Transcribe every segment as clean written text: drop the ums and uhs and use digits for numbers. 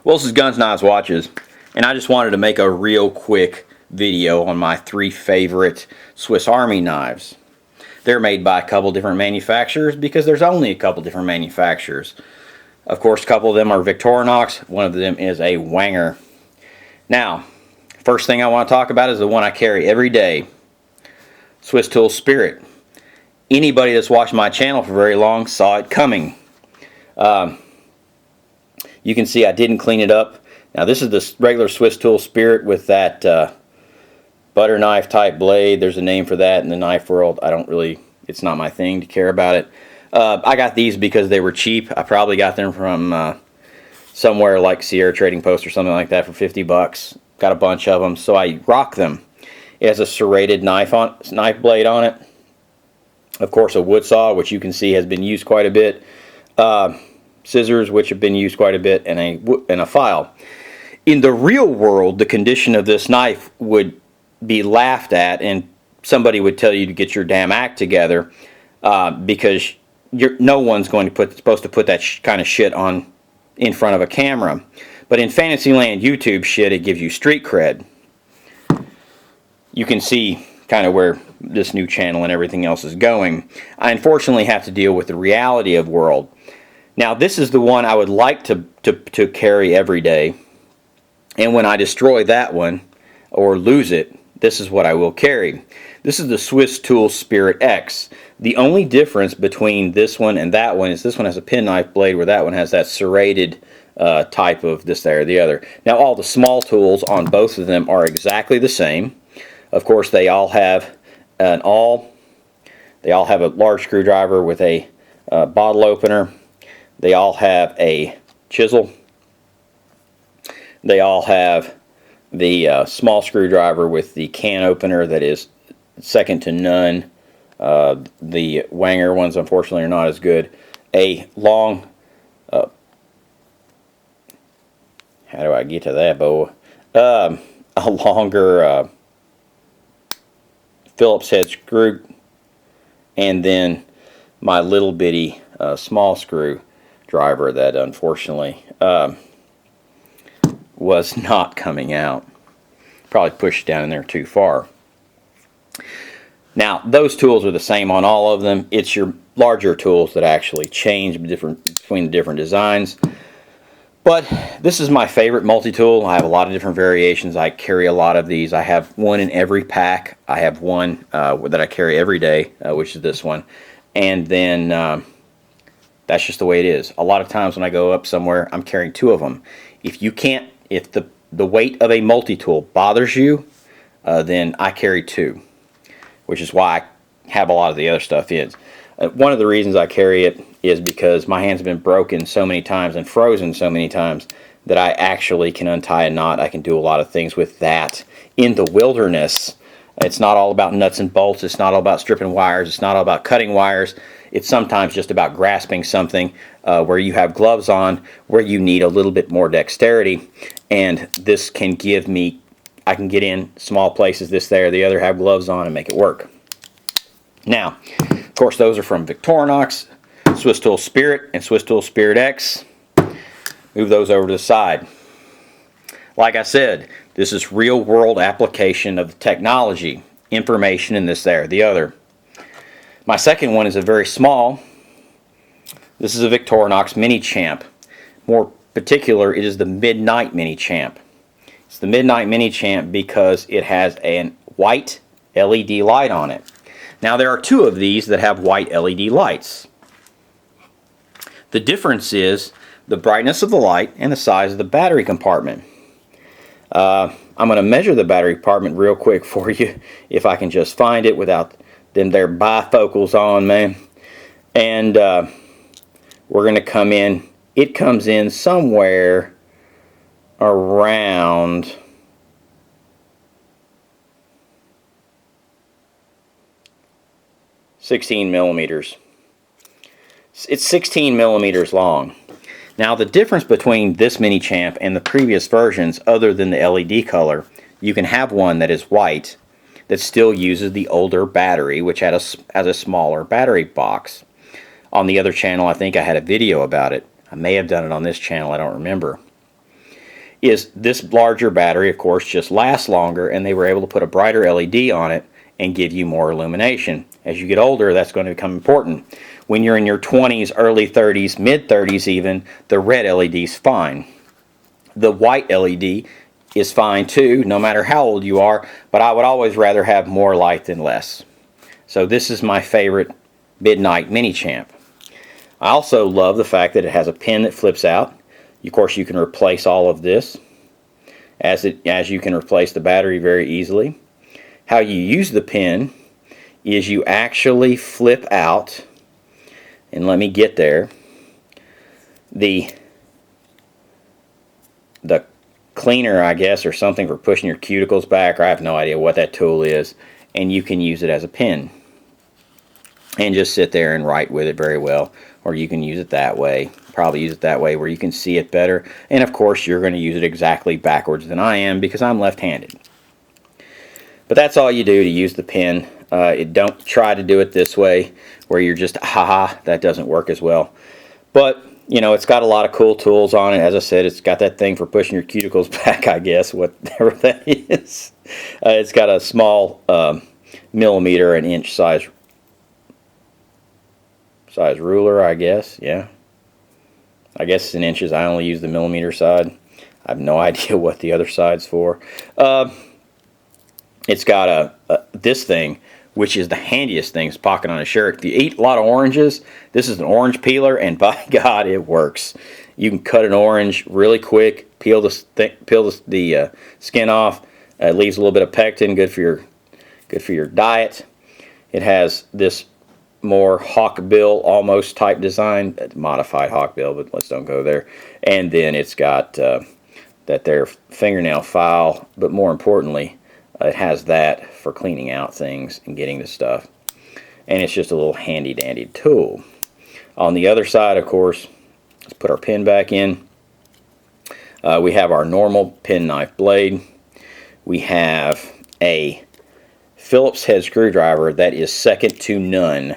Well, this is Guns, Knives, Watches, and I just wanted to make a real quick video on my 3 favorite Swiss Army knives. They're made by a couple different manufacturers because there's only a couple different manufacturers. Of course, a couple of them are Victorinox, one of them is a Wenger. Now, first thing I want to talk about is the one I carry every day, SwissTools Spirit. Anybody that's watched my channel for very long saw it coming. You can see I didn't clean it up. Now this is the regular SwissTools Spirit with that butter knife type blade. There's a name for that in the knife world. It's not my thing to care about it. I got these because they were cheap. I probably got them from somewhere like Sierra Trading Post or something like that for 50 bucks. Got a bunch of them, so I rock them. It has a serrated knife blade on it. Of course, a wood saw, which you can see has been used quite a bit. Scissors, which have been used quite a bit, and a file. In the real world, the condition of this knife would be laughed at, and somebody would tell you to get your damn act together, because no one's supposed to put that kind of shit on in front of a camera. But in Fantasyland YouTube shit, it gives you street cred. You can see kind of where this new channel and everything else is going. I unfortunately have to deal with the reality of world. Now this is the one I would like to carry every day, and when I destroy that one or lose it, this is what I will carry. This is the SwissTools Spirit X. The only difference between this one and that one is this one has a penknife blade, where that one has that serrated type of this, there, or the other. Now all the small tools on both of them are exactly the same. Of course, they all have a large screwdriver with a bottle opener. They all have a chisel. They all have the small screwdriver with the can opener that is second to none. The Wenger ones, unfortunately, are not as good. A long, how do I get to that, boy? A longer Phillips head screw, and then my little bitty small screw driver that unfortunately was not coming out. Probably pushed down in there too far. Now those tools are the same on all of them. It's your larger tools that actually change between the different designs. But this is my favorite multi-tool. I have a lot of different variations. I carry a lot of these. I have one in every pack. I have one that I carry every day, which is this one. And then that's just the way it is. A lot of times when I go up somewhere, I'm carrying 2 of them. If the weight of a multi-tool bothers you, then I carry 2, which is why I have a lot of the other stuff in. One of the reasons I carry it is because my hand's been broken so many times and frozen so many times that I actually can untie a knot. I can do a lot of things with that in the wilderness. It's not all about nuts and bolts. It's not all about stripping wires. It's not all about cutting wires. It's sometimes just about grasping something where you have gloves on, where you need a little bit more dexterity. And this can give me, I can get in small places, this, there, the other, have gloves on and make it work. Now, of course, those are from Victorinox, SwissTools Spirit, and SwissTools Spirit X. Move those over to the side. Like I said, this is real world application of the technology, information, and this, there, the other. My second one is a very small. This is a Victorinox MiniChamp. More particular, it is the Midnight MiniChamp. It's the Midnight MiniChamp because it has a white LED light on it. Now there are 2 of these that have white LED lights. The difference is the brightness of the light and the size of the battery compartment. I'm going to measure the battery compartment real quick for you, if I can just find it without them there bifocals on, man. And we're going to come in. It comes in somewhere around 16 millimeters. It's 16 millimeters long. Now the difference between this MiniChamp and the previous versions, other than the LED color, you can have one that is white that still uses the older battery, which has a smaller battery box. On the other channel, I think I had a video about it. I may have done it on this channel, I don't remember. is this larger battery, of course, just lasts longer, and they were able to put a brighter LED on it and give you more illumination. As you get older, that's going to become important. When you're in your 20s, early 30s, mid 30s even, the red LED is fine. The white LED is fine too, no matter how old you are, but I would always rather have more light than less. So this is my favorite midnight MiniChamp. I also love the fact that it has a pin that flips out. Of course, you can replace all of this as you can replace the battery very easily. How you use the pin is you actually flip out, and let me get there, the cleaner, I guess, or something for pushing your cuticles back, or I have no idea what that tool is, and you can use it as a pin and just sit there and write with it very well. Or you can use it that way, probably use it that way where you can see it better. And of course you're going to use it exactly backwards than I am because I'm left-handed. But that's all you do to use the pin. Don't try to do it this way where you're just haha, that doesn't work as well. But you know, it's got a lot of cool tools on it. As I said, it's got that thing for pushing your cuticles back, I guess, whatever that is. It's got a small millimeter and inch size ruler, I guess. Yeah, I guess it's in inches. I only use the millimeter side. I have no idea what the other side's for. It's got this thing, which is the handiest thing, is pocket on a shirt. If you eat a lot of oranges, this is an orange peeler, and by God, it works. You can cut an orange really quick, peel the skin off. It leaves a little bit of pectin, good for your diet. It has this more hawkbill almost type design, modified hawkbill, but let's don't go there. And then it's got that there fingernail file, but more importantly, it has that for cleaning out things and getting the stuff. And it's just a little handy dandy tool. On the other side, of course, let's put our pin back in. We have our normal penknife blade. We have a Phillips head screwdriver that is second to none.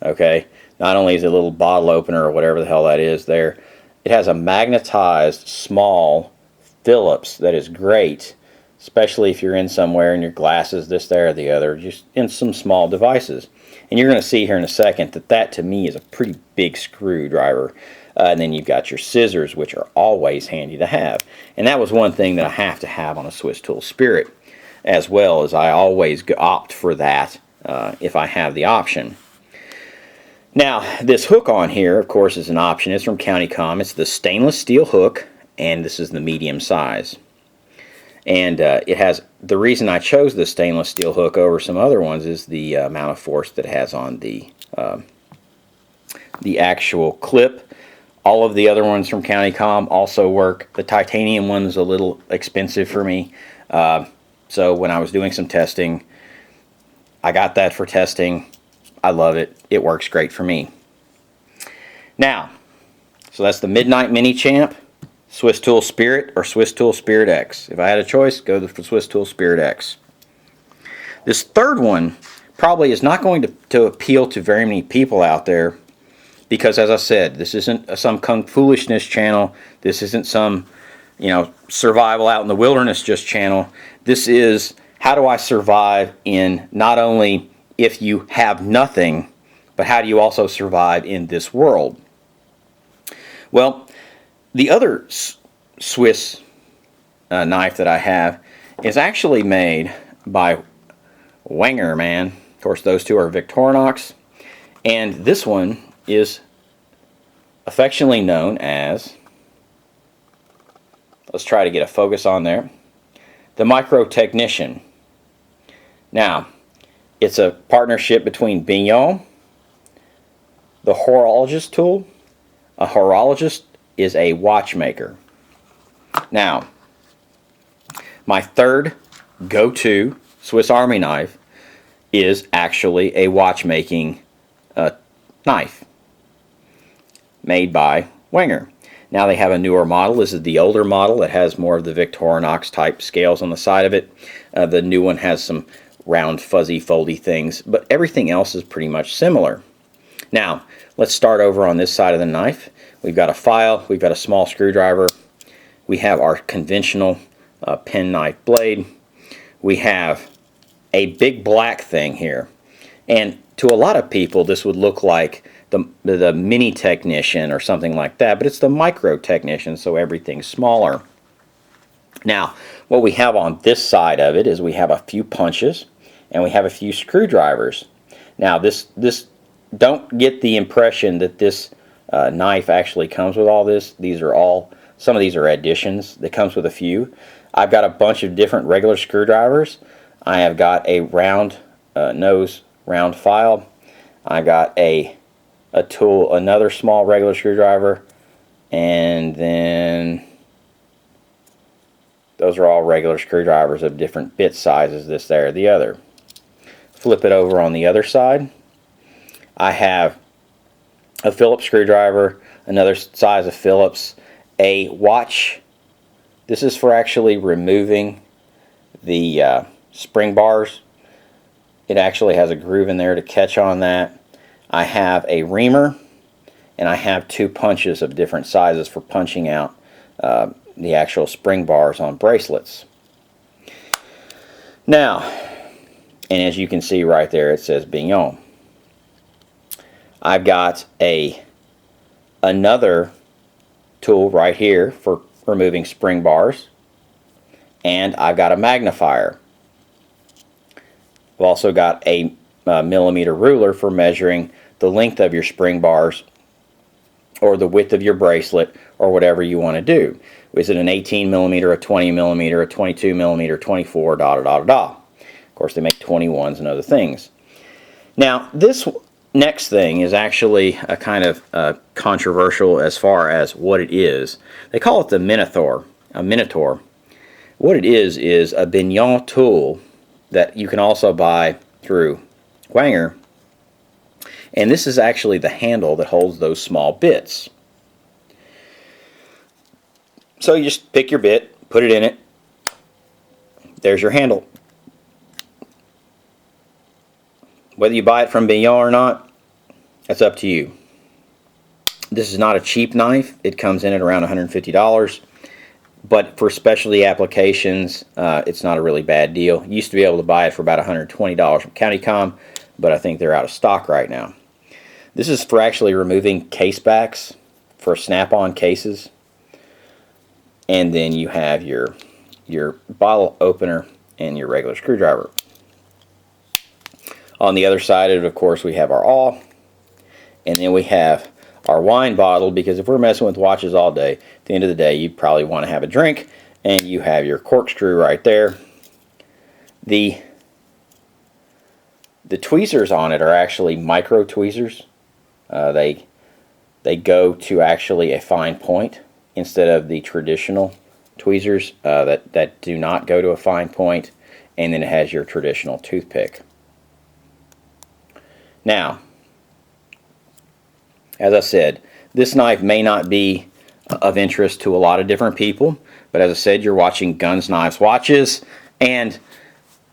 Okay, not only is it a little bottle opener or whatever the hell that is there, it has a magnetized small Phillips that is great, especially if you're in somewhere and your glasses, this, there, or the other, just in some small devices. And you're going to see here in a second that to me is a pretty big screwdriver. And then you've got your scissors, which are always handy to have. And that was one thing that I have to have on a SwissTools Spirit, as well as I always opt for that if I have the option. Now, this hook on here, of course, is an option. It's from CountyCom. It's the stainless steel hook, and this is the medium size. And it has, the reason I chose the stainless steel hook over some other ones is the amount of force that it has on the actual clip. All of the other ones from CountyCom also work. The titanium one is a little expensive for me. So when I was doing some testing, I got that for testing. I love it. It works great for me. Now, so that's the Midnight MiniChamp, SwissTools Spirit, or SwissTools Spirit X. If I had a choice, go for SwissTools Spirit X. This third one probably is not going to appeal to very many people out there because, as I said, this isn't some kung foolishness channel. This isn't some, you know, survival out in the wilderness just channel. This is how do I survive in not only if you have nothing, but how do you also survive in this world? Well, the other Swiss knife that I have is actually made by Wenger, man. Of course, those two are Victorinox. And this one is affectionately known as, let's try to get a focus on there, the Microtechnician. Now, it's a partnership between Bergoen, the horologist tool. A horologist is a watchmaker. Now, my third go-to Swiss Army knife is actually a watchmaking knife made by Wenger. Now they have a newer model. This is the older model that has more of the Victorinox type scales on the side of it. The new one has some round, fuzzy, foldy things, but everything else is pretty much similar. Now, let's start over on this side of the knife. We've got a file, we've got a small screwdriver, we have our conventional penknife blade. We have a big black thing here, and to a lot of people this would look like the Mini Technician or something like that, but it's the Microtechnician, so everything's smaller. Now, what we have on this side of it is we have a few punches and we have a few screwdrivers. Now, this don't get the impression that this knife actually comes with all this. These are all, some of these are additions. That comes with a few. I've got a bunch of different regular screwdrivers. I have got a round nose round file. I got a tool, another small regular screwdriver, and then those are all regular screwdrivers of different bit sizes, this, there, the other. Flip it over on the other side. I have a Phillips screwdriver, another size of Phillips, a watch. This is for actually removing the spring bars. It actually has a groove in there to catch on that. I have a reamer, and I have two punches of different sizes for punching out the actual spring bars on bracelets. Now, and as you can see right there, it says Bergoen. I've got another tool right here for removing spring bars, and I've got a magnifier. I've also got a millimeter ruler for measuring the length of your spring bars or the width of your bracelet or whatever you want to do. Is it an 18 millimeter, a 20 millimeter, a 22 millimeter, 24, da da da da da. Of course, they make 21s and other things. Now, this next thing is actually a kind of controversial as far as what it is. They call it the Minathor. A Minathor. What it is a Bergoen tool that you can also buy through Wenger. And this is actually the handle that holds those small bits. So you just pick your bit, put it in it. There's your handle. Whether you buy it from Bergoen or not, that's up to you. This is not a cheap knife. It comes in at around $150. But for specialty applications, it's not a really bad deal. You used to be able to buy it for about $120 from CountyCom, but I think they're out of stock right now. This is for actually removing case backs for snap-on cases. And then you have your bottle opener and your regular screwdriver. On the other side of it, of course, we have our awl, and then we have our wine bottle, because if we're messing with watches all day, at the end of the day, you probably want to have a drink, and you have your corkscrew right there. The tweezers on it are actually micro tweezers. They go to actually a fine point instead of the traditional tweezers that do not go to a fine point, and then it has your traditional toothpick. Now, as I said, this knife may not be of interest to a lot of different people, but as I said, you're watching Guns, Knives, Watches, and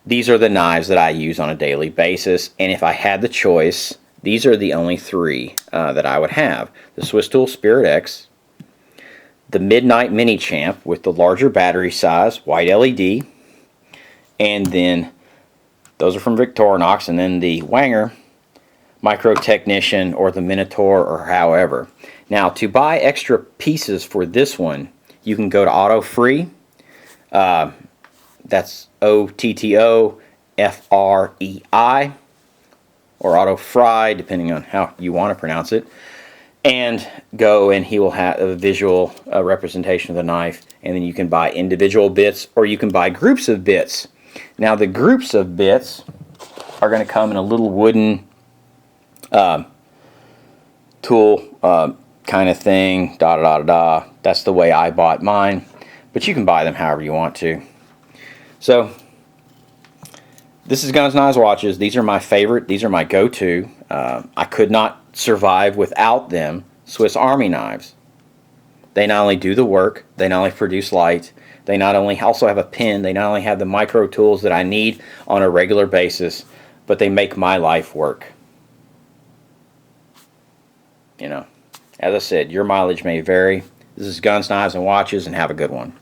these are the knives that I use on a daily basis, and if I had the choice, these are the only three that I would have. The SwissTools Spirit X, the Midnight MiniChamp with the larger battery size, white LED, and then those are from Victorinox, and then the Wenger Microtechnician or the Minathor or however. Now, to buy extra pieces for this one, you can go to Otto Frei. That's OTTOFREI or Otto Frei, depending on how you want to pronounce it. And go, and he will have a visual representation of the knife, and then you can buy individual bits or you can buy groups of bits. Now, the groups of bits are going to come in a little wooden tool kind of thing, da da da da. That's the way I bought mine, but you can buy them however you want to. So this is Guns, Knives, Watches. These are my favorite. These are my go-to. I could not survive without them. Swiss Army knives. They not only do the work, they not only produce light, they not only also have a pen, they not only have the micro tools that I need on a regular basis, but they make my life work. You know, as I said, your mileage may vary, This is Guns, Knives, and Watches, and have a good one.